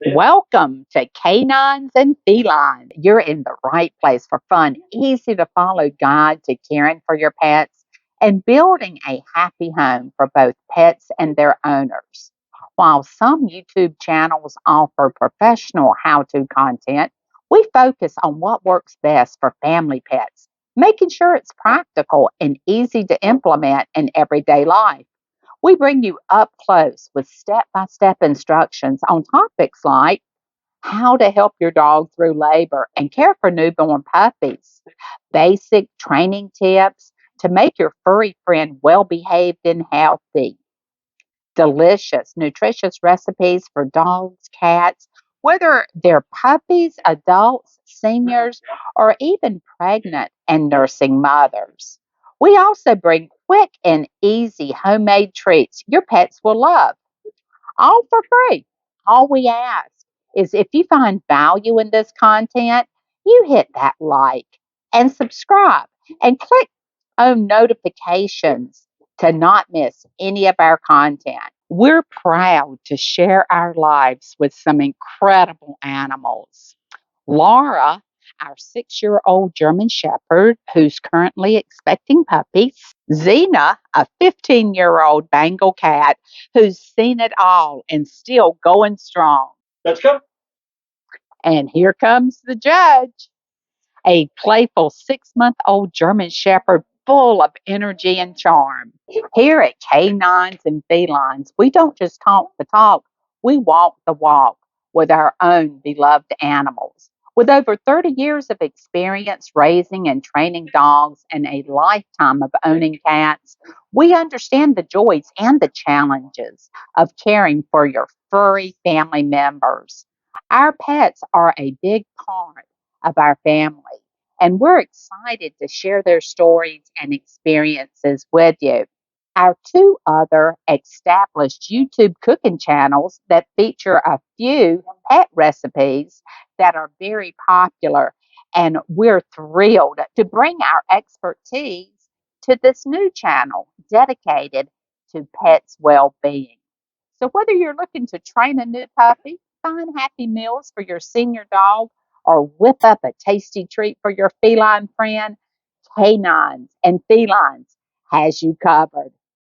Welcome to K9s and Felines. You're in the right place for fun, easy to follow guide to caring for your pets and building a happy home for both pets and their owners. While some YouTube channels offer professional how to content, we focus on what works best for family pets, making sure it's practical and easy to implement in everyday life. We bring you up close with step by step instructions on topics like how to help your dog through labor and care for newborn puppies, basic training tips to make your furry friend well behaved and healthy, delicious, nutritious recipes for dogs, cats, whether they're puppies, adults, seniors, or even pregnant and nursing mothers. We also bring quick and easy homemade treats your pets will love, all for free. All we ask is if you find value in this content, you hit that like and subscribe and click on notifications to not miss any of our content. We're proud to share our lives with some incredible animals. Laura, our 6-year-old German Shepherd who's currently expecting puppies. Xena, a 15-year-old Bengal cat who's seen it all and still going strong. Let's go. And here comes the judge, a playful 6-month-old German Shepherd full of energy and charm. Here at K9s and Felines, we don't just talk the talk, we walk the walk with our own beloved animals. With over 30 years of experience raising and training dogs and a lifetime of owning cats, we understand the joys and the challenges of caring for your furry family members. Our pets are a big part of our family, and we're excited to share their stories and experiences with you. Our two other established YouTube cooking channels that feature a few pet recipes that are very popular, and we're thrilled to bring our expertise to this new channel dedicated to pets' well being. So, whether you're looking to train a new puppy, find happy meals for your senior dog, or whip up a tasty treat for your feline friend, K9s and Felines has you covered.